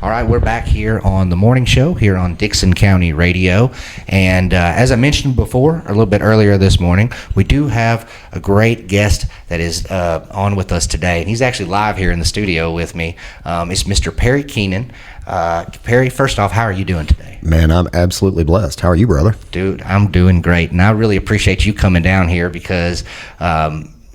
All right, we're back here on the morning show here on Dickson County Radio. And as I mentioned before, a little bit earlier this morning, we do have a great guest that is on with us today. And he's actually live here in the studio with me. It's Mr. Perry Keenan. Perry, first off, how are you doing today? Man, I'm absolutely blessed. How are you, brother? Dude, I'm doing great. And I really appreciate you coming down here because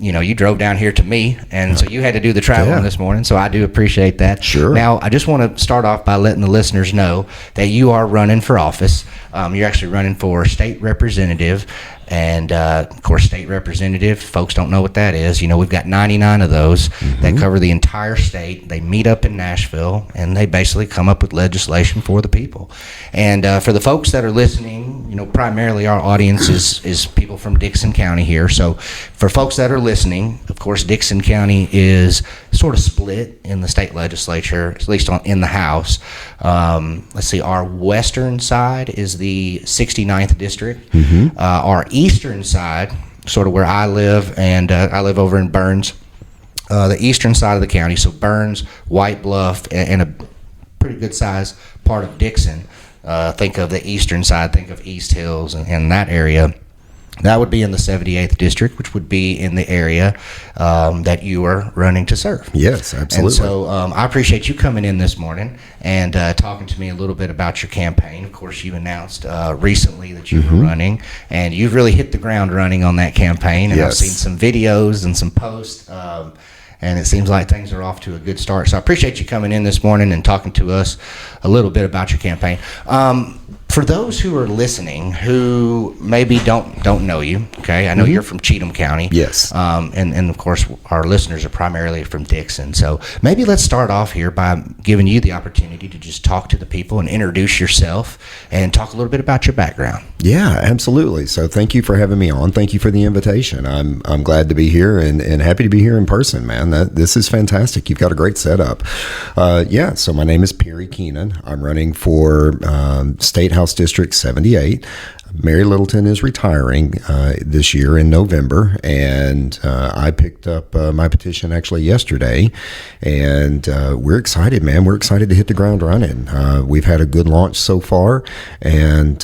you drove down here to me, and so you had to do the traveling this morning, so I do appreciate that. Sure. Now, I just want to start off by letting the listeners know that you are running for office. You're actually running for state representative, and, of course, state representative, folks don't know what that is. We've got 99 of those that cover the entire state. They meet up in Nashville, and they basically come up with legislation for the people. And for the folks that are listening, primarily our audience is people from Dickson County here. So for folks that are listening, of course, Dickson County is sort of split in the state legislature, at least in the House. Let's see, our western side is the 69th district. Our eastern side, sort of where I live, and I live over in Burns, the eastern side of the county, so Burns, White Bluff, and a pretty good size part of Dickson. Think of the eastern side, think of East Hills and that area. That would be in the 78th district, which would be in the area that you are running to serve. Yes, absolutely. And so I appreciate you coming in this morning and talking to me a little bit about your campaign. Of course, you announced recently that you were running, and you've really hit the ground running on that campaign. And I've seen some videos and some posts, and it seems like things are off to a good start. So I appreciate you coming in this morning and talking to us a little bit about your campaign. For those who are listening who maybe don't know you, okay, I know you're from Cheatham County. Yes. And of course, our listeners are primarily from Dickson. So maybe let's start off here by giving you the opportunity to just talk to the people and introduce yourself and talk a little bit about your background. Yeah, absolutely. So thank you for having me on. Thank you for the invitation. I'm glad to be here and happy to be here in person, man. This is fantastic. You've got a great setup. So my name is Perry Keenan. I'm running for State House District 78. Mary Littleton is retiring this year in November, and I picked up my petition actually yesterday, and we're excited, man. We're excited to hit the ground running. We've had a good launch so far, and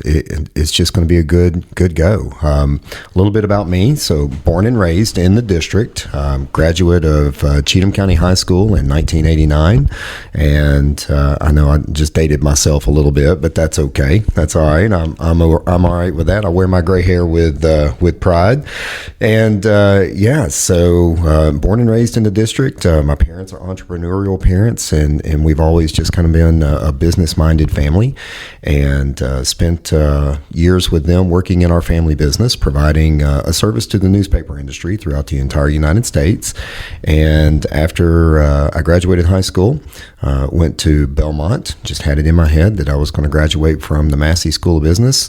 it's just going to be a good go. A little bit about me. So born and raised in the district, graduate of Cheatham County High School in 1989, and I know I just dated myself a little bit, but that's okay. That's all right. I'm all right with that. I wear my gray hair with pride. And so born and raised in the district. My parents are entrepreneurial parents, and we've always just kind of been a business-minded family, and spent years with them working in our family business, providing a service to the newspaper industry throughout the entire United States. And after I graduated high school, went to Belmont, just had it in my head that I was going to graduate from the Massey School of Business.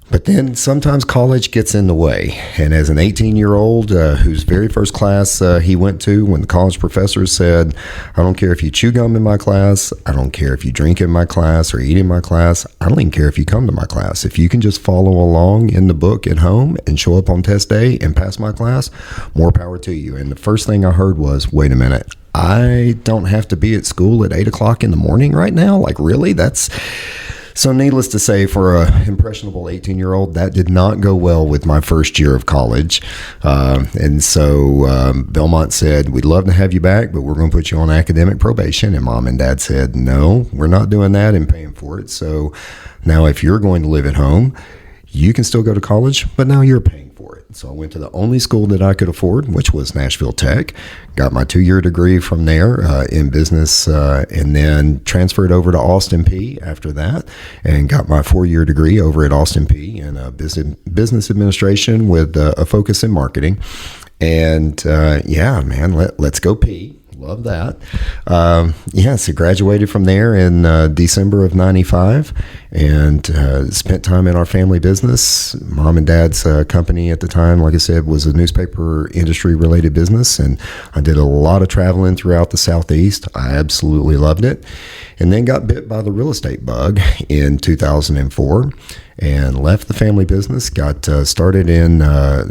But then sometimes college gets in the way. And as an 18-year-old whose very first class he went to, when the college professor said, I don't care if you chew gum in my class, I don't care if you drink in my class or eat in my class, I don't even care if you come to my class. If you can just follow along in the book at home and show up on test day and pass my class, more power to you. And the first thing I heard was, wait a minute, I don't have to be at school at 8 o'clock in the morning right now? Like, really? So needless to say, for an impressionable 18-year-old, that did not go well with my first year of college. And so Belmont said, we'd love to have you back, but we're going to put you on academic probation. And mom and dad said, no, we're not doing that and paying for it. So now if you're going to live at home, you can still go to college, but now you're paying for it. So I went to the only school that I could afford, which was Nashville Tech, got my 2-year degree from there in business, and then transferred over to Austin Peay after that, and got my 4-year degree over at Austin Peay in business administration with a focus in marketing. And let's go Peay. Love that. So graduated from there in December of 95, and spent time in our family business. Mom and Dad's company at the time, like I said, was a newspaper industry related business, and I did a lot of traveling throughout the Southeast. I absolutely loved it, and then got bit by the real estate bug in 2004 and left the family business, got started in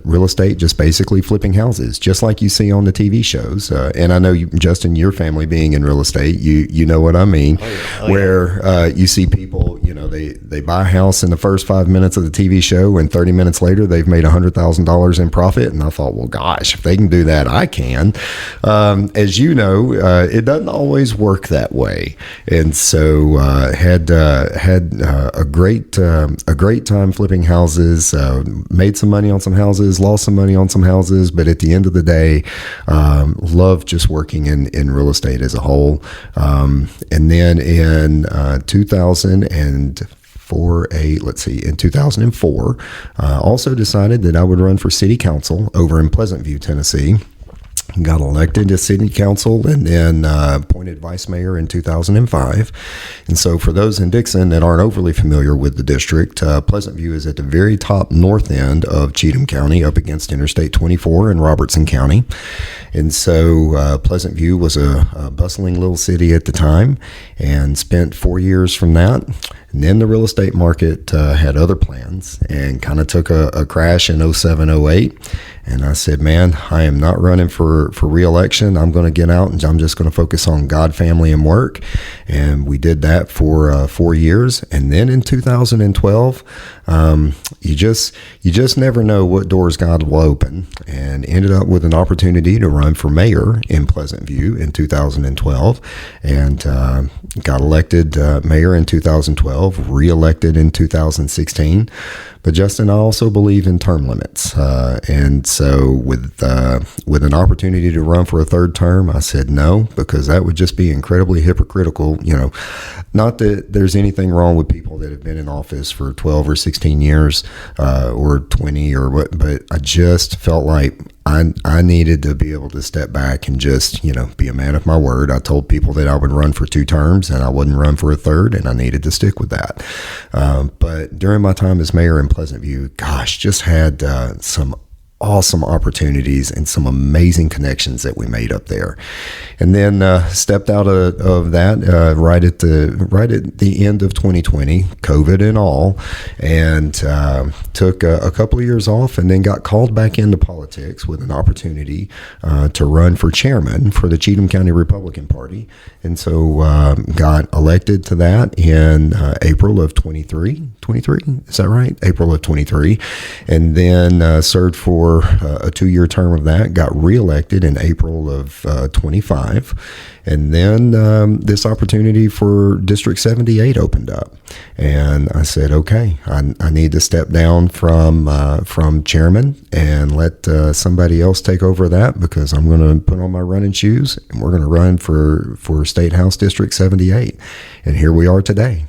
real estate, just basically flipping houses, just like you see on the TV shows. And I know, Justin, your family being in real estate, you know what I mean, where you see people, they buy a house in the first 5 minutes of the TV show, and 30 minutes later, they've made $100,000 in profit. And I thought, well, gosh, if they can do that, I can. As you know, it doesn't always work that way. And so had a great time flipping houses, made some money on some houses, lost some money on some houses, but at the end of the day, loved just working in real estate as a whole. And then in 2004, also decided that I would run for city council over in Pleasant View, Tennessee. Got elected to city council and then appointed vice mayor in 2005. And so for those in Dixon that aren't overly familiar with the district, Pleasant View is at the very top north end of Cheatham County, up against Interstate 24 in Robertson County. And so Pleasant View was a bustling little city at the time, and spent 4 years from that. And then the real estate market had other plans and kind of took a crash in 07, 08. And I said, man, I am not running for re-election. I'm going to get out and I'm just going to focus on God, family, and work. And we did that for 4 years. And then in 2012, you just never know what doors God will open, and ended up with an opportunity to run for mayor in Pleasant View in 2012, and got elected mayor in 2012, re-elected in 2016. But Justin, I also believe in term limits, and so with an opportunity to run for a third term, I said no, because that would just be incredibly hypocritical. Not that there's anything wrong with people that have been in office for 12 or 16 years, or 20 or what, but I just felt like I needed to be able to step back and just, be a man of my word. I told people that I would run for 2 terms and I wouldn't run for a third, and I needed to stick with that. But during my time as mayor in Pleasant View, gosh, just had some awesome opportunities and some amazing connections that we made up there. And then stepped out of that right at the end of 2020, COVID and all, and took a couple of years off, and then got called back into politics with an opportunity to run for chairman for the Cheatham County Republican Party. And so got elected to that in April of 23. Is that right? April of 23. And then served for a 2-year term of that, got reelected in April of 25. And then this opportunity for District 78 opened up. And I said, okay, I need to step down from chairman and let somebody else take over that, because I'm going to put on my running shoes and we're going to run for State House District 78. And here we are today.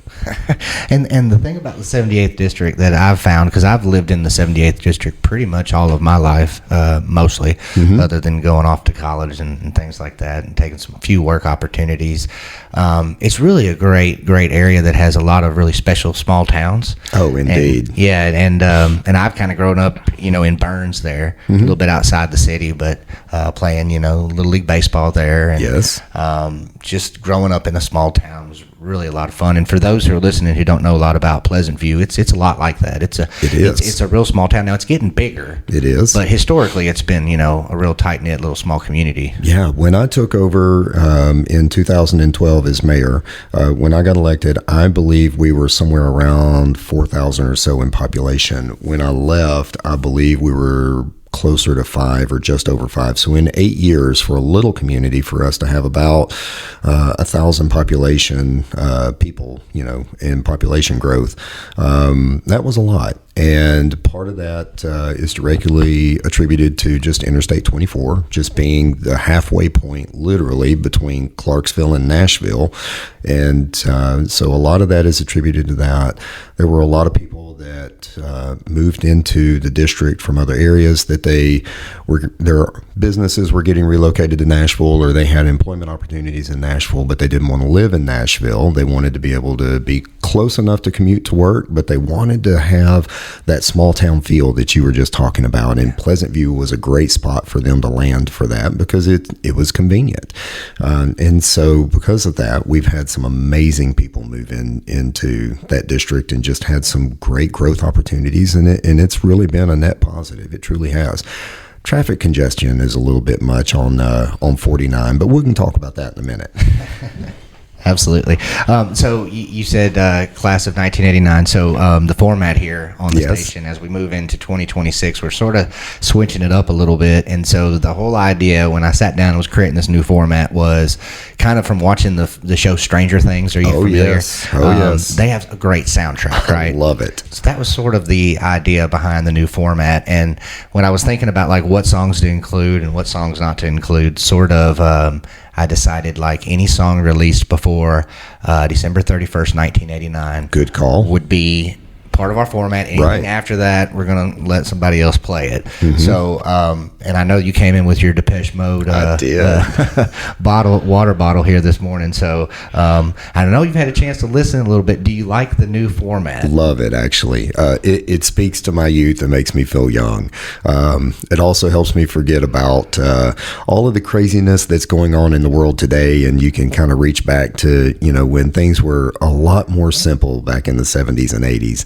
And the thing about the 78th district that I've found, because I've lived in the 78th district pretty much all of my life, mostly, other than going off to college and things like that, and taking some few work opportunities. It's really a great area that has a lot of really special small towns. Oh, indeed. And I've kind of grown up, in Burns there, a little bit outside the city, but playing, Little League Baseball there. And, yes. Just growing up in a small town was really a lot of fun. And for those who are listening who don't know a lot about Pleasant View, it's a lot like that. It is. It's a real small town. Now it's getting bigger. It is. But historically it's been, a real tight-knit little small community. Yeah. When I took over in 2012 as mayor, when I got elected, I believe we were somewhere around 4,000 or so in population. When I left, I believe we were closer to 5 or just over 5. So in 8 years, for a little community, for us to have about 1,000 population people, in population growth, that was a lot. And part of that is directly attributed to just Interstate 24, just being the halfway point, literally, between Clarksville and Nashville. And so a lot of that is attributed to that. There were a lot of people that moved into the district from other areas, that their businesses were getting relocated to Nashville, or they had employment opportunities in Nashville, but they didn't want to live in Nashville. They wanted to be able to be close enough to commute to work, but they wanted to have that small town feel that you were just talking about. And Pleasant View was a great spot for them to land for that because it was convenient. And so because of that, we've had some amazing people move into that district and just had some great growth opportunities. And it's really been a net positive. It truly has. Traffic congestion is a little bit much on 49, but we can talk about that in a minute. Absolutely. So you said class of 1989. So the format here on the station, as we move into 2026, we're sort of switching it up a little bit. And so the whole idea when I sat down and was creating this new format was kind of from watching the show Stranger Things. Are you familiar? Yes. Yes. They have a great soundtrack, right? I love it. So that was sort of the idea behind the new format. And when I was thinking about like what songs to include and what songs not to include, sort of I decided like any song released before December 31st, 1989. Good call. Would be part of our format. Anything after that, we're going to let somebody else play it. Mm-hmm. So, and I know you came in with your Depeche Mode water bottle here this morning. So I know you've had a chance to listen a little bit. Do you like the new format? Love it, actually. It speaks to my youth and makes me feel young. It also helps me forget about all of the craziness that's going on in the world today, and you can kind of reach back to, when things were a lot more simple back in the 70s and 80s.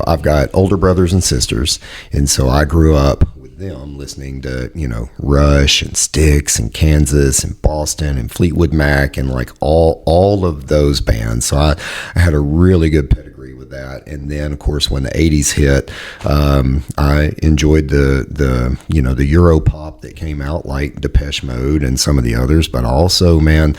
I've got older brothers and sisters, and so I grew up with them listening to, Rush and Styx and Kansas and Boston and Fleetwood Mac and like all of those bands. So I had a really good pedigree with that. And then, of course, when the 80s hit, I enjoyed the Euro pop that came out, like Depeche Mode and some of the others. But also, man,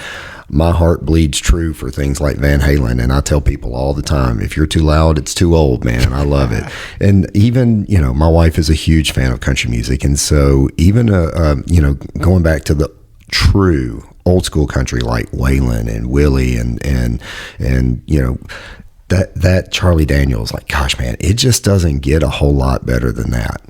my heart bleeds true for things like Van Halen. And I tell people all the time, if you're too loud, it's too old, man. I love it. And even, my wife is a huge fan of country music. And so even, going back to the true old school country like Waylon and Willie and that Charlie Daniels, like, gosh, man, it just doesn't get a whole lot better than that.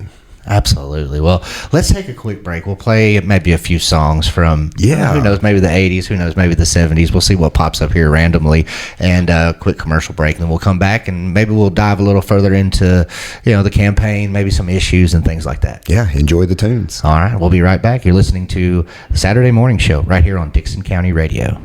Absolutely. Well, let's take a quick break. We'll play maybe a few songs from, who knows, maybe the 80s, who knows, maybe the 70s. We'll see what pops up here randomly, and a quick commercial break. And then we'll come back and maybe we'll dive a little further into, the campaign, maybe some issues and things like that. Yeah, enjoy the tunes. All right, we'll be right back. You're listening to the Saturday Morning Show right here on Dickson County Radio.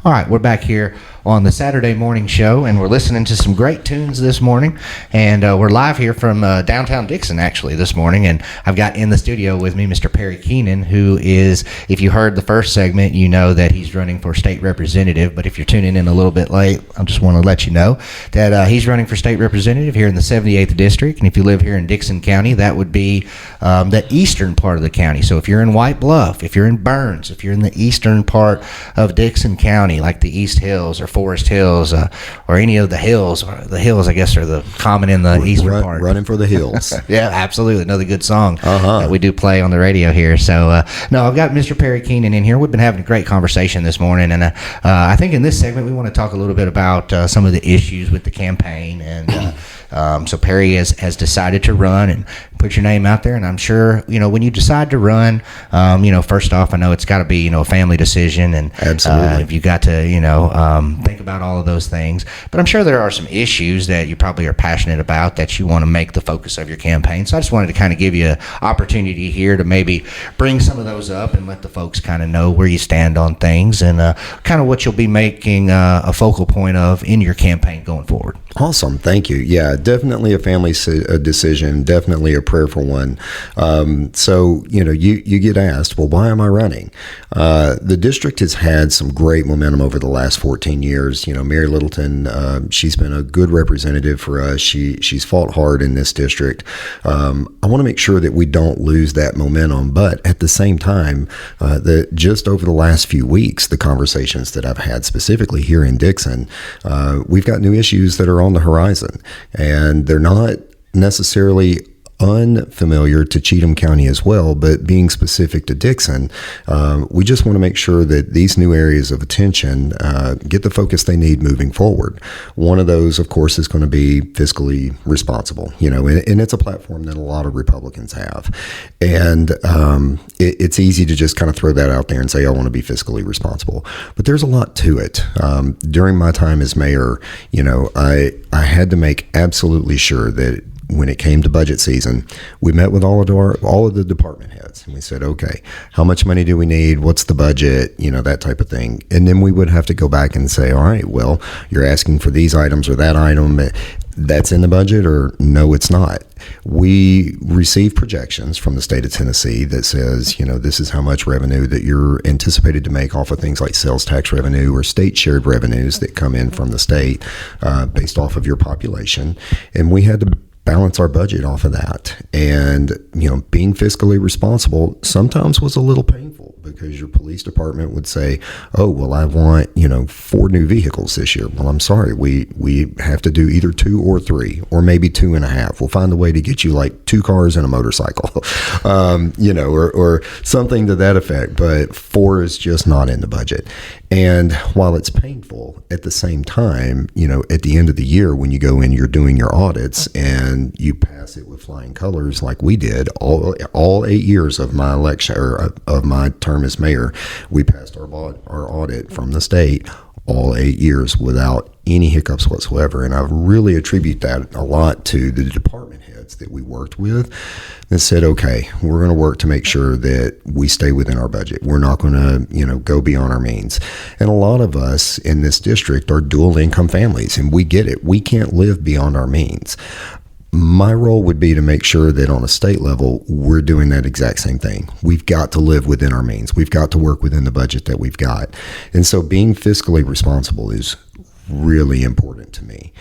All right, we're back here on the Saturday Morning Show, and we're listening to some great tunes this morning. And we're live here from downtown Dickson, actually, this morning. And I've got in the studio with me Mr. Perry Keenan, who is, if you heard the first segment, you know that he's running for state representative. But if you're tuning in a little bit late, I just want to let you know that he's running for state representative here in the 78th District. And if you live here in Dickson County, that would be the eastern part of the county. So if you're in White Bluff, if you're in Burns, if you're in the eastern part of Dickson County, like the East Hills or Forest Hills, or any of the hills. The hills, I guess, are the common in the eastern part. Running for the hills. Yeah, absolutely. Another good song that we do play on the radio here. So, I've got Mr. Perry Keenan in here. We've been having a great conversation this morning, and I think in this segment we want to talk a little bit about some of the issues with the campaign. And so Perry has decided to run and put your name out there. And I'm sure, when you decide to run, first off, I know it's got to be, a family decision. And absolutely, if you got to, think about all of those things. But I'm sure there are some issues that you probably are passionate about that you want to make the focus of your campaign. So I just wanted to kind of give you an opportunity here to maybe bring some of those up and let the folks kind of know where you stand on things and kind of what you'll be making a focal point of in your campaign going forward. Awesome. Thank you. Yeah, definitely a family decision, definitely a prayerful one. So, you get asked, well, why am I running? The district has had some great momentum over the last 14 years. Mary Littleton, she's been a good representative for us. She's fought hard in this district. I want to make sure that we don't lose that momentum. But at the same time, just over the last few weeks, the conversations that I've had specifically here in Dickson, we've got new issues that are on the horizon, and they're not necessarily unfamiliar to Cheatham County as well, but being specific to Dixon, we just want to make sure that these new areas of attention get the focus they need moving forward. One of those, of course, is going to be fiscally responsible, and it's a platform that a lot of Republicans have. And it's easy to just kind of throw that out there and say, I want to be fiscally responsible. But there's a lot to it. During my time as mayor, I had to make absolutely sure that when it came to budget season, we met with all of the department heads, and we said, okay, how much money do we need? What's the budget? That type of thing. And then we would have to go back and say, all right, well, you're asking for these items or that item. That's in the budget, or no, it's not. We receive projections from the state of Tennessee that says, this is how much revenue that you're anticipated to make off of things like sales tax revenue or state shared revenues that come in from the state based off of your population. And we had to balance our budget off of that. And, being fiscally responsible sometimes was a little painful because your police department would say, oh, well, I want, 4 new vehicles this year. Well, I'm sorry, we have to do either 2 or 3, or maybe 2.5. We'll find a way to get you like 2 cars and a motorcycle, or something to that effect. But 4 is just not in the budget. And while it's painful, at the same time, at the end of the year, when you go in, you're doing your audits and you pass it with flying colors like we did all 8 years of my election, or of my term as mayor. We passed our audit from the state all 8 years without any hiccups whatsoever. And I really attribute that a lot to the department heads that we worked with that said, okay, we're going to work to make sure that we stay within our budget. We're not going to, go beyond our means. And a lot of us in this district are dual income families, and we get it. We can't live beyond our means. My role would be to make sure that on a state level, we're doing that exact same thing. We've got to live within our means. We've got to work within the budget that we've got. And so being fiscally responsible is really important to me.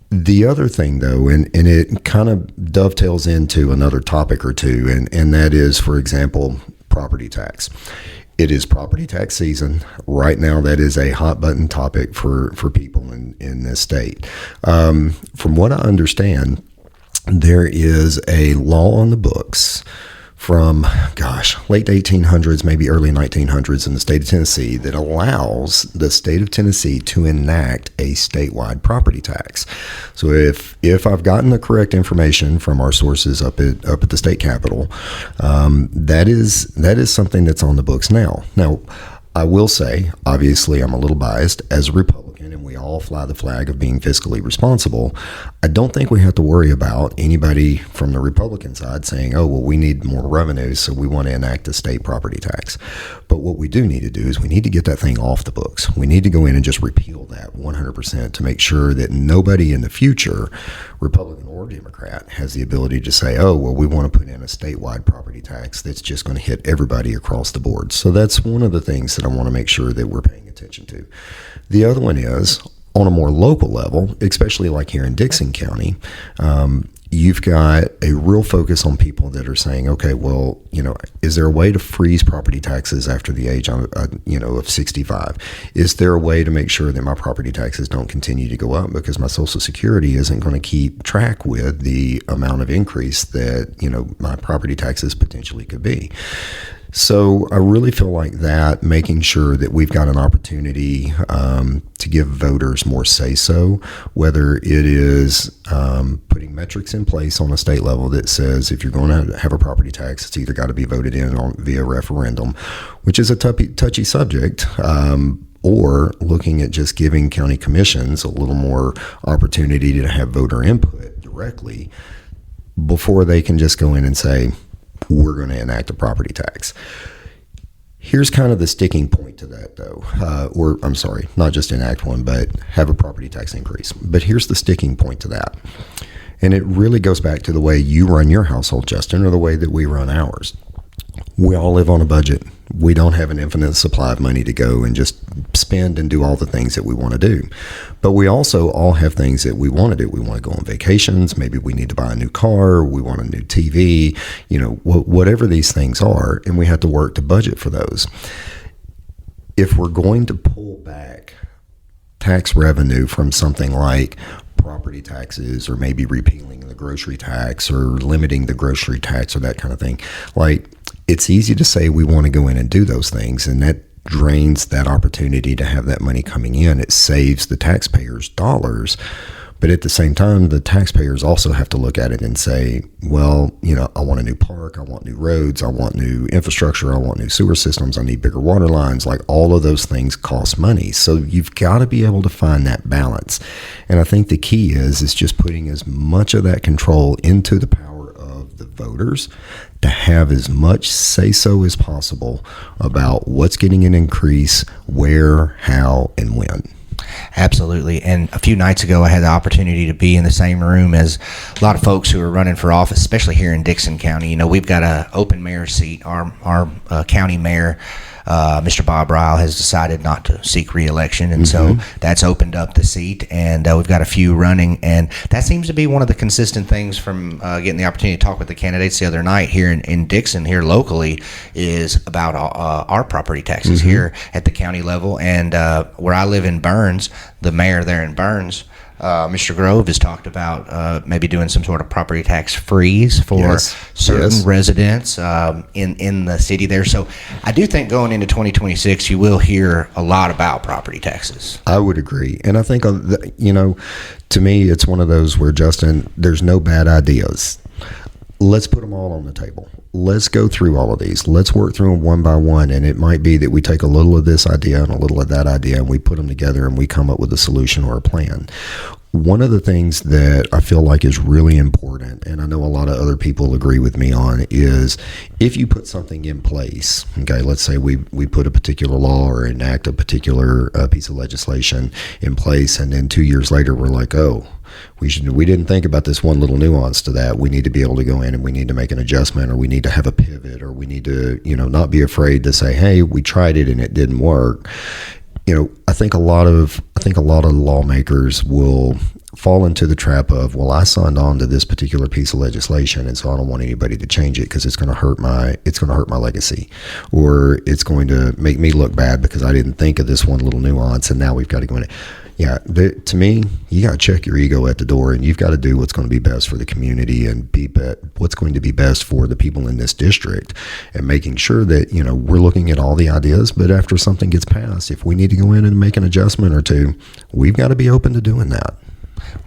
The other thing, though, and it kind of dovetails into another topic or two, and that is, for example, property tax. It is property tax season. Right now, that is a hot button topic for people in this state. From what I understand, there is a law on the books from, late 1800s, maybe early 1900s in the state of Tennessee that allows the state of Tennessee to enact a statewide property tax. So if I've gotten the correct information from our sources up at the state capitol, that is something that's on the books now. Now, I will say, obviously, I'm a little biased as a Republican, and we all fly the flag of being fiscally responsible. I don't think we have to worry about anybody from the Republican side saying, oh, well, we need more revenues, so we want to enact a state property tax. But what we do need to do is we need to get that thing off the books. We need to go in and just repeal that 100% to make sure that nobody in the future, Republican or Democrat, has the ability to say, oh, well, we want to put in a statewide property tax that's just going to hit everybody across the board. So that's one of the things that I want to make sure that we're paying attention to. The other one is, on a more local level, especially like here in Dixon County, you've got a real focus on people that are saying, okay, well, is there a way to freeze property taxes after the age of 65? Is there a way to make sure that my property taxes don't continue to go up because my Social Security isn't going to keep track with the amount of increase that, my property taxes potentially could be? So I really feel like that, making sure that we've got an opportunity to give voters more say-so, whether it is putting metrics in place on a state level that says if you're going to have a property tax, it's either got to be voted in via referendum, which is a touchy subject, or looking at just giving county commissions a little more opportunity to have voter input directly before they can just go in and say, we're going to enact a property tax. Here's kind of the sticking point to that, though. Not just enact one, but have a property tax increase. But here's the sticking point to that. And it really goes back to the way you run your household, Justin, or the way that we run ours. We all live on a budget. We don't have an infinite supply of money to go and just spend and do all the things that we want to do. But we also all have things that we want to do. We want to go on vacations. Maybe we need to buy a new car. We want a new TV, whatever these things are. And we have to work to budget for those. If we're going to pull back tax revenue from something like property taxes, or maybe repealing the grocery tax or limiting the grocery tax or that kind of thing. Like, it's easy to say we want to go in and do those things, and that drains that opportunity to have that money coming in. It saves the taxpayers dollars. But at the same time, the taxpayers also have to look at it and say, well, I want a new park, I want new roads, I want new infrastructure, I want new sewer systems, I need bigger water lines. Like, all of those things cost money. So you've got to be able to find that balance. And I think the key is just putting as much of that control into the power of the voters to have as much say-so as possible about what's getting an increase, where, how, and when. Absolutely. And a few nights ago, I had the opportunity to be in the same room as a lot of folks who are running for office, especially here in Dixon County. We've got an open mayor seat. Our county mayor, Mr. Bob Ryle, has decided not to seek re-election, and so that's opened up the seat, and we've got a few running, and that seems to be one of the consistent things from getting the opportunity to talk with the candidates the other night here in Dixon, here locally, is about our property taxes here at the county level. And where I live in Burns, the mayor there in Burns, Mr. Grove, has talked about maybe doing some sort of property tax freeze for certain residents in the city there. So I do think going into 2026, you will hear a lot about property taxes. I would agree. And I think, to me, it's one of those where, Justin, there's no bad ideas. Let's put them all on the table. Let's go through all of these. Let's work through them one by one. And it might be that we take a little of this idea and a little of that idea, and we put them together and we come up with a solution or a plan. One of the things that I feel like is really important, and I know a lot of other people agree with me on, is if you put something in place, okay, let's say we put a particular law or enact a particular piece of legislation in place, and then 2 years later we're like, oh, we didn't think about this one little nuance to that. We need to be able to go in and we need to make an adjustment, or we need to have a pivot, or we need to, not be afraid to say, hey, we tried it and it didn't work. I think a lot of lawmakers will fall into the trap of, well, I signed on to this particular piece of legislation, and so I don't want anybody to change it because it's going to hurt my legacy, or it's going to make me look bad because I didn't think of this one little nuance, and now we've got to go in. Yeah, to me, you got to check your ego at the door, and you've got to do what's going to be best for the community and what's going to be best for the people in this district, and making sure that, we're looking at all the ideas, but after something gets passed, if we need to go in and make an adjustment or two, we've got to be open to doing that.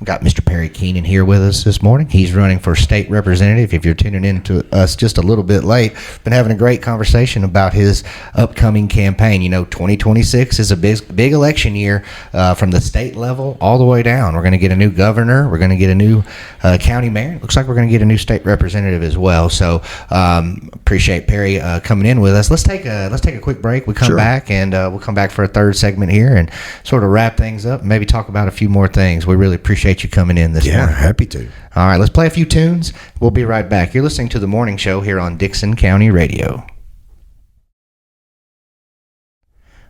We've got Mr. Perry Keenan here with us this morning. He's running for state representative. If you're tuning in to us just a little bit late, been having a great conversation about his upcoming campaign. 2026 is a big election year from the state level all the way down. We're going to get a new governor. We're going to get a new county mayor. Looks like we're going to get a new state representative as well. So appreciate Perry coming in with us. Let's take a quick break. We come back, and we'll come back for a third segment here and sort of wrap things up and maybe talk about a few more things. We really appreciate you coming in this morning. Yeah, happy to. All right, let's play a few tunes. We'll be right back. You're listening to The Morning Show here on Dixon County Radio.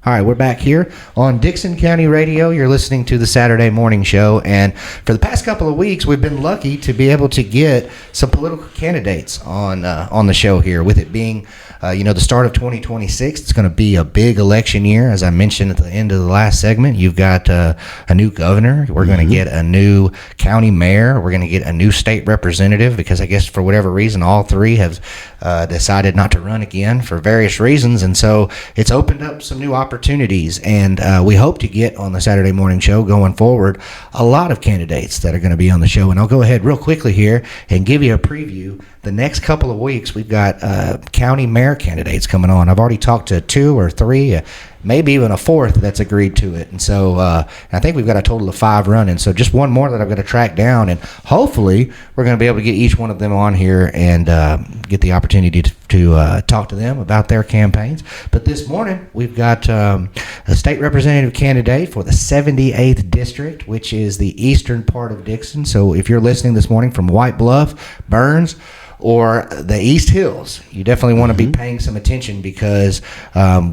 All right, we're back here on Dixon County Radio. You're listening to the Saturday Morning Show, and for the past couple of weeks, we've been lucky to be able to get some political candidates on the show here. With it being, the start of 2026, it's going to be a big election year. As I mentioned at the end of the last segment, you've got a new governor. We're going to get a new county mayor. We're going to get a new state representative, because I guess for whatever reason, all three have decided not to run again for various reasons, and so it's opened up some new opportunities, and we hope to get on the Saturday Morning Show going forward a lot of candidates that are going to be on the show. And I'll go ahead real quickly here and give you a preview. The next couple of weeks, we've got county mayor candidates coming on. I've already talked to 2 or 3, maybe even a 4th that's agreed to it. And so I think we've got a total of 5 running. So just one more that I've got to track down. And hopefully we're going to be able to get each one of them on here and get the opportunity to talk to them about their campaigns. But this morning we've got a state representative candidate for the 78th District, which is the eastern part of Dixon. So if you're listening this morning from White Bluff, Burns, or the East Hills, you definitely want to be paying some attention, because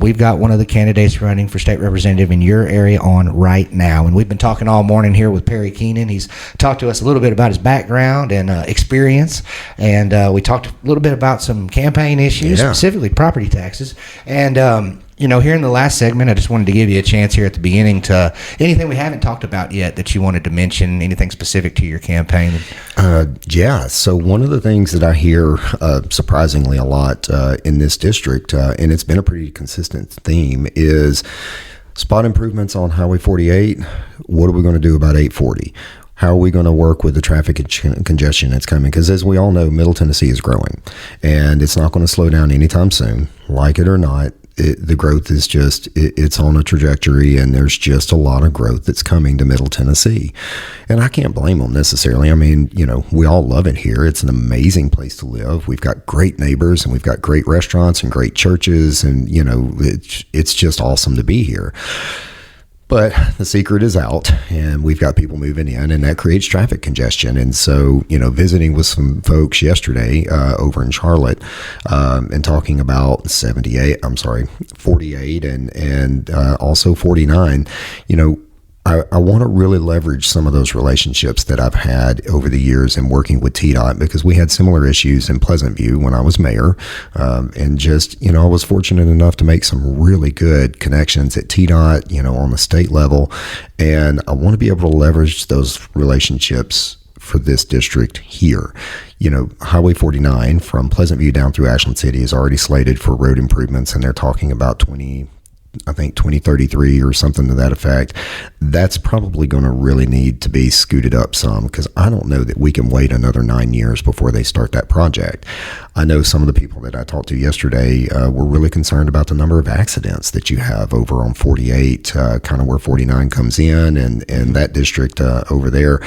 we've got one of the candidates running for state representative in your area on right now. And we've been talking all morning here with Perry Keenan. He's talked to us a little bit about his background and experience, and we talked a little bit about some campaign issues, specifically property taxes. And Here in the last segment, I just wanted to give you a chance here at the beginning to anything we haven't talked about yet that you wanted to mention, anything specific to your campaign. Yeah. So one of the things that I hear surprisingly a lot in this district, and it's been a pretty consistent theme, is spot improvements on Highway 48. What are we going to do about 840? How are we going to work with the traffic congestion that's coming? Because as we all know, Middle Tennessee is growing, and it's not going to slow down anytime soon, like it or not. The growth is just, it's on a trajectory, and there's just a lot of growth that's coming to Middle Tennessee. And I can't blame them necessarily. I mean, we all love it here. It's an amazing place to live. We've got great neighbors, and we've got great restaurants and great churches, and, it's just awesome to be here. But the secret is out, and we've got people moving in, and that creates traffic congestion. And so, visiting with some folks yesterday over in Charlotte and talking about 48 and also 49, I want to really leverage some of those relationships that I've had over the years in working with TDOT, because we had similar issues in Pleasant View when I was mayor. And just, I was fortunate enough to make some really good connections at TDOT, on the state level. And I want to be able to leverage those relationships for this district here. Highway 49 from Pleasant View down through Ashland City is already slated for road improvements, and they're talking about 2033 or something to that effect. That's probably going to really need to be scooted up some, because I don't know that we can wait another 9 years before they start that project. I know some of the people that I talked to yesterday were really concerned about the number of accidents that you have over on 48, kind of where 49 comes in, and that district over there,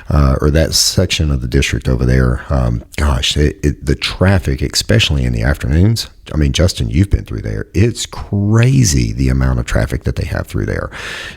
or that section of the district over there. The traffic, especially in the afternoons. I mean, Justin, you've been through there. It's crazy the amount of traffic that they have through there.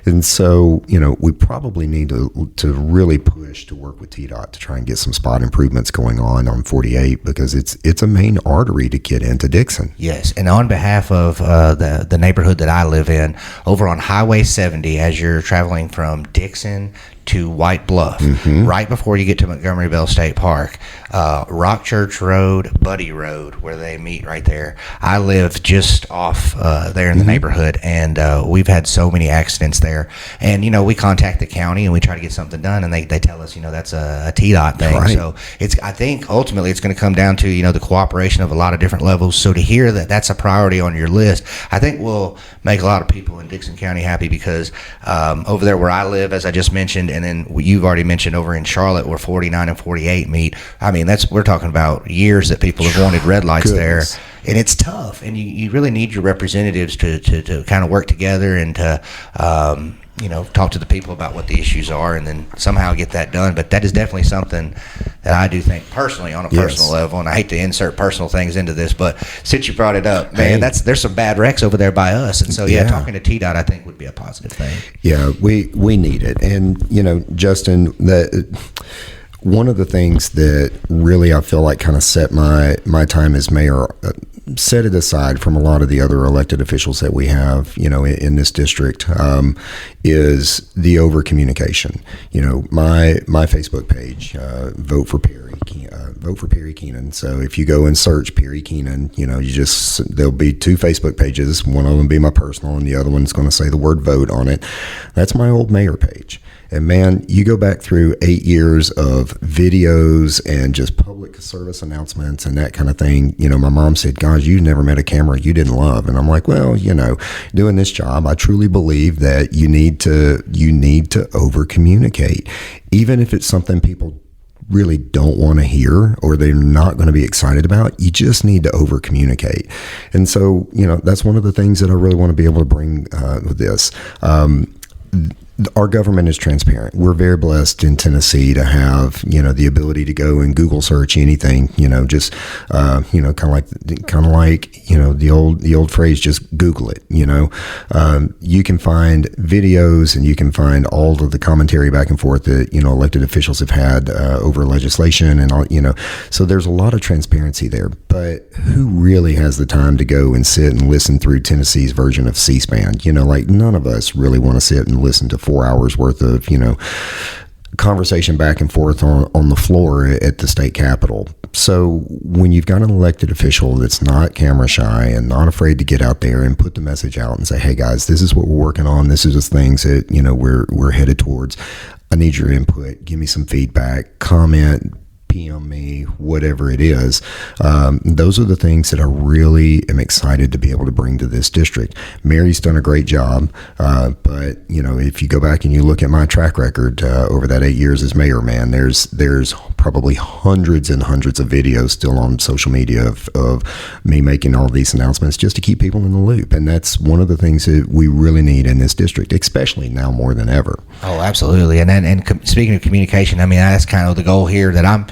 And so, we probably need to really push to work with TDOT to try and get some spot improvements going on 48, because it's a main artery to get into Dixon. Yes, and on behalf of the neighborhood that I live in, over on Highway 70, as you're traveling from Dixon to White Bluff, right before you get to Montgomery Bell State Park, Rock Church Road, Buddy Road, where they meet right there. I live just off there in the neighborhood, and we've had so many accidents there. And, we contact the county and we try to get something done, and they tell us, that's a TDOT thing. Right. So I think ultimately it's going to come down to, the cooperation of a lot of different levels. So to hear that that's a priority on your list, I think will make a lot of people in Dixon County happy, because over there where I live, as I just mentioned, and then you've already mentioned over in Charlotte where 49 and 48 meet. I mean, we're talking about years that people have wanted red lights there, and it's tough. And you really need your representatives to kind of work together and to talk to the people about what the issues are, and then somehow get that done. But that is definitely something that I do think personally on a personal level, and I hate to insert personal things into this, but since you brought it up, man, there's some bad wrecks over there by us, and so talking to TDOT I think would be a positive thing. Yeah, we need it. And Justin, one of the things that really I feel like kind of set my time as mayor, set it aside from a lot of the other elected officials that we have, in this district, is the over communication. My Facebook page, vote for Perry Keenan. So if you go and search Perry Keenan, there'll be two Facebook pages. One of them be my personal, and the other one's going to say the word vote on it. That's my old mayor page. And man, you go back through 8 years of videos and just public service announcements and that kind of thing. My mom said, "Gosh, you never met a camera you didn't love." And I'm like, well, doing this job, I truly believe that you need to over communicate, even if it's something people really don't want to hear or they're not going to be excited about. You just need to over communicate. And so, that's one of the things that I really want to be able to bring with this. Our government is transparent. We're very blessed in Tennessee to have, the ability to go and Google search anything, kind of like, the old phrase, just Google it, you can find videos and you can find all of the commentary back and forth that, elected officials have had over legislation and all, so there's a lot of transparency there. But who really has the time to go and sit and listen through Tennessee's version of C-SPAN? None of us really want to sit and listen to 4 hours worth of, conversation back and forth on the floor at the state capitol. So when you've got an elected official that's not camera shy and not afraid to get out there and put the message out and say, hey guys, this is what we're working on. This is the things that, we're headed towards. I need your input. Give me some feedback, comment, PM me, whatever it is. Those are the things that I really am excited to be able to bring to this district. Mary's done a great job, but if you go back and you look at my track record over that 8 years as mayor, man, there's probably hundreds and hundreds of videos still on social media of me making all these announcements just to keep people in the loop. And that's one of the things that we really need in this district, especially now more than ever. Oh, absolutely. And speaking of communication, I mean, that's kind of the goal here that I'm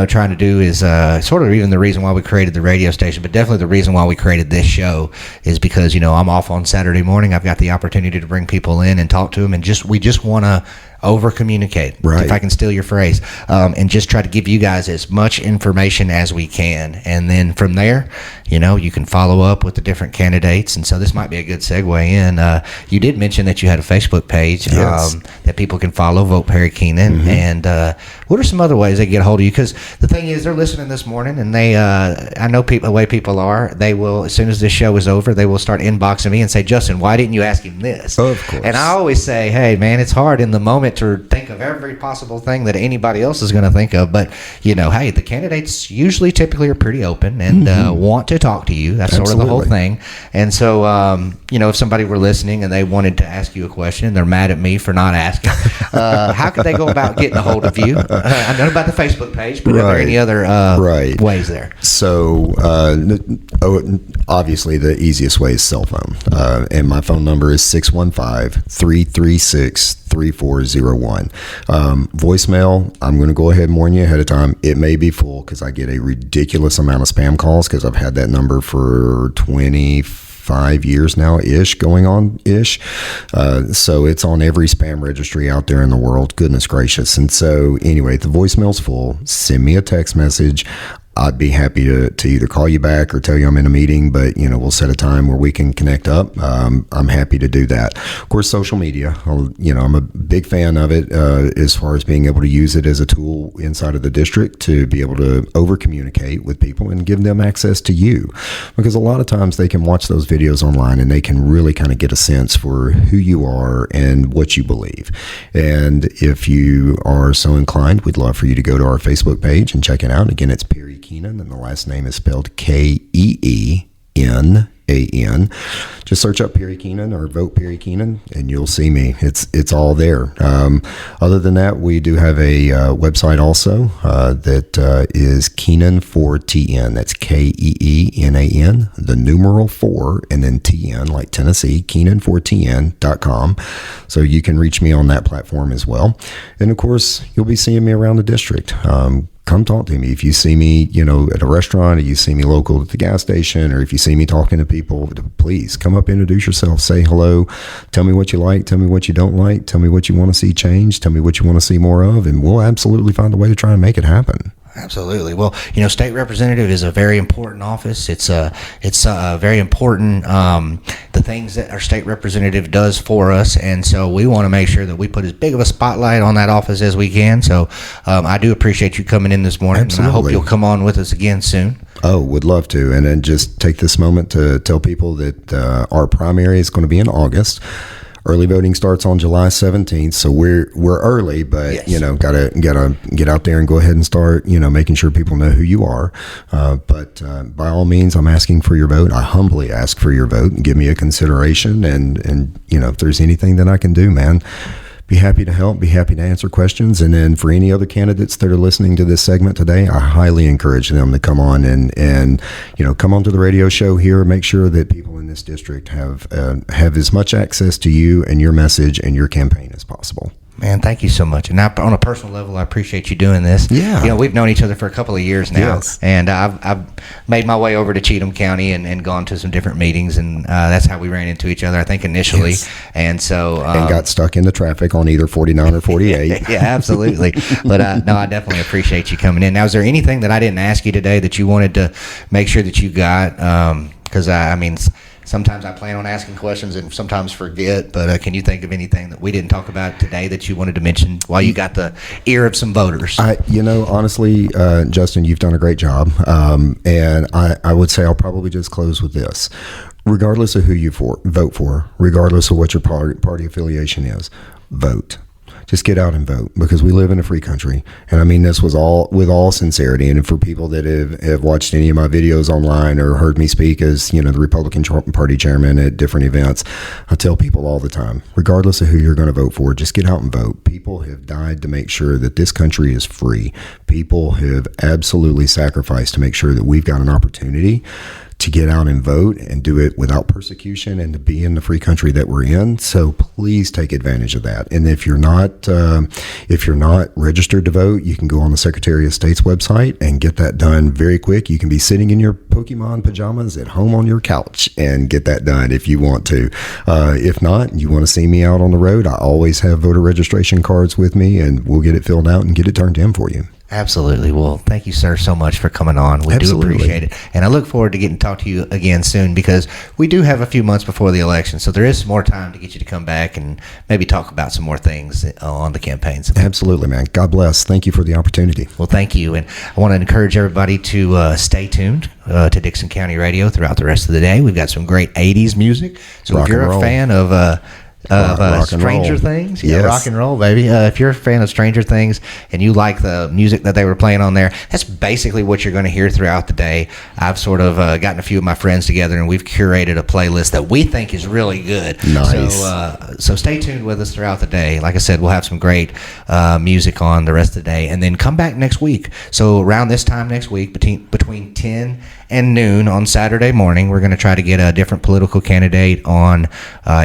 trying to do is sort of even the reason why we created the radio station, but definitely the reason why we created this show is because, I'm off on Saturday morning. I've got the opportunity to bring people in and talk to them, and we just want to over communicate, right, if I can steal your phrase, and just try to give you guys as much information as we can. And then from there, you can follow up with the different candidates. And so this might be a good segue in. You did mention that you had a Facebook page, yes, that people can follow, Vote Perry Keenan. Mm-hmm. And what are some other ways they can get a hold of you? Because the thing is, they're listening this morning, and they, I know the way people are, they will, as soon as this show is over, they will start inboxing me and say, Justin, why didn't you ask him this? Of course. And I always say, hey, man, it's hard in the moment to think of every possible thing that anybody else is going to think of. But, hey, the candidates typically are pretty open and want to talk to you. That's Absolutely. Sort of the whole thing. And so, if somebody were listening and they wanted to ask you a question, they're mad at me for not asking, how could they go about getting a hold of you? I know about the Facebook page, but are there any other ways there? So, obviously, the easiest way is cell phone. And my phone number is 615-336-3401. Voicemail, I'm going to go ahead and warn you ahead of time. It may be full because I get a ridiculous amount of spam calls because I've had that number for 25 years now going on. So it's on every spam registry out there in the world. Goodness gracious. And so anyway, the voicemail's full. Send me a text message. I'd be happy to either call you back or tell you I'm in a meeting, but we'll set a time where we can connect up. I'm happy to do that. Of course, social media, I'm a big fan of it as far as being able to use it as a tool inside of the district to be able to over communicate with people and give them access to you, because a lot of times they can watch those videos online and they can really kind of get a sense for who you are and what you believe. And if you are so inclined, we'd love for you to go to our Facebook page and check it out. Again, it's Perry Keenan, and the last name is spelled Keenan. Just search up Perry Keenan or Vote Perry Keenan, and you'll see me. It's all there. Other than that, we do have a website also that is Keenan for TN. That's KEENAN, the numeral 4, and then TN, like Tennessee, KeenanForTN.com. So you can reach me on that platform as well. And of course, you'll be seeing me around the district. Come talk to me. If you see me, at a restaurant, or you see me local at the gas station, or if you see me talking to people, please come up, introduce yourself, say hello, tell me what you like, tell me what you don't like, tell me what you want to see change, tell me what you want to see more of, and we'll absolutely find a way to try and make it happen. Absolutely. Well, state representative is a very important office. It's very important, the things that our state representative does for us. And so we want to make sure that we put as big of a spotlight on that office as we can. So I do appreciate you coming in this morning. Absolutely. And I hope you'll come on with us again soon. Oh, would love to. And then just take this moment to tell people that our primary is going to be in August. Early voting starts on July 17th, so we're early, but yes, gotta get out there and go ahead and start making sure people know who you are. But by all means, I'm asking for your vote. I humbly ask for your vote and give me a consideration. And if there's anything that I can do, man, be happy to help, be happy to answer questions. And then for any other candidates that are listening to this segment today, I highly encourage them to come on and come on to the radio show here. Make sure that people in this district have as much access to you and your message and your campaign as possible. Man, thank you so much. And now, on a personal level, I appreciate you doing this. Yeah. We've known each other for a couple of years now. Yes. And I've made my way over to Cheatham County and gone to some different meetings. And that's how we ran into each other, I think, initially. Yes. And so... and got stuck in the traffic on either 49 or 48. Yeah, absolutely. But I definitely appreciate you coming in. Now, is there anything that I didn't ask you today that you wanted to make sure that you got? Because, sometimes I plan on asking questions and sometimes forget, but can you think of anything that we didn't talk about today that you wanted to mention while you got the ear of some voters? Honestly, Justin, you've done a great job. And I would say I'll probably just close with this. Regardless of who you vote for, regardless of what your party affiliation is, vote. Just get out and vote, because we live in a free country. And I mean this with all sincerity. And for people that have watched any of my videos online or heard me speak as, the Republican Party chairman at different events, I tell people all the time, regardless of who you're going to vote for, just get out and vote. People have died to make sure that this country is free. People have absolutely sacrificed to make sure that we've got an opportunity to get out and vote and do it without persecution and to be in the free country that we're in. So please take advantage of that. And if you're not registered to vote, you can go on the Secretary of State's website and get that done very quick. You can be sitting in your Pokemon pajamas at home on your couch and get that done if you want to. If not, you want to see me out on the road, I always have voter registration cards with me, and we'll get it filled out and get it turned in for you. Absolutely. Well, thank you, sir, so much for coming on. We do appreciate it. And I look forward to getting to talk to you again soon, because we do have a few months before the election. So there is some more time to get you to come back and maybe talk about some more things on the campaigns. Absolutely, man. God bless. Thank you for the opportunity. Well, thank you. And I want to encourage everybody to stay tuned to Dixon County Radio throughout the rest of the day. We've got some great 80s music. So if you're a fan of Stranger Things, yes. Rock and roll, baby. If you're a fan of Stranger Things and you like the music that they were playing on there, that's basically what you're going to hear throughout the day. I've sort of gotten a few of my friends together, and we've curated a playlist that we think is really good. Nice. So stay tuned with us throughout the day. Like I said, we'll have some great music on the rest of the day, and then come back next week. So around this time next week, between 10 and noon on Saturday morning, we're going to try to get a different political candidate on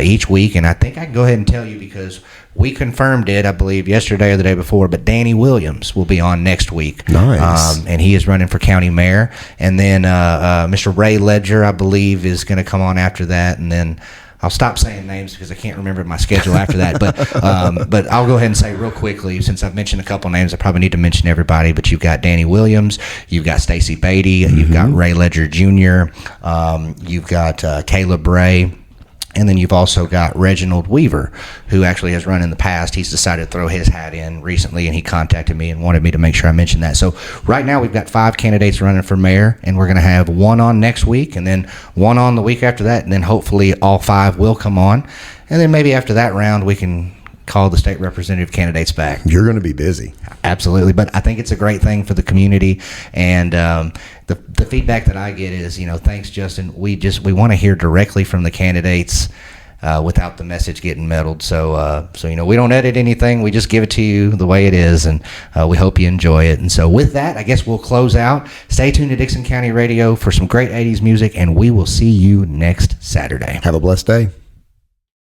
each week. And I think I can go ahead and tell you, because we confirmed it, I believe, yesterday or the day before, but Danny Williams will be on next week. Nice. And he is running for county mayor. And then Mr. Ray Ledger, I believe, is going to come on after that. And then I'll stop saying names because I can't remember my schedule after that. But I'll go ahead and say real quickly, since I've mentioned a couple names, I probably need to mention everybody. But you've got Danny Williams, you've got Stacey Beatty, you've got Ray Ledger Jr., you've got Caleb Bray. And then you've also got Reginald Weaver, who actually has run in the past. He's decided to throw his hat in recently, and he contacted me and wanted me to make sure I mentioned that. So right now we've got 5 candidates running for mayor, and we're going to have one on next week, and then one on the week after that, and then hopefully all 5 will come on. And then maybe after that round we can call the state representative candidates back. You're going to be busy. Absolutely. But I think it's a great thing for the community. And the feedback that I get is, thanks, Justin. We want to hear directly from the candidates without the message getting muddled. So we don't edit anything. We just give it to you the way it is. And we hope you enjoy it. And so with that, I guess we'll close out. Stay tuned to Dixon County Radio for some great 80s music, and we will see you next Saturday. Have a blessed day.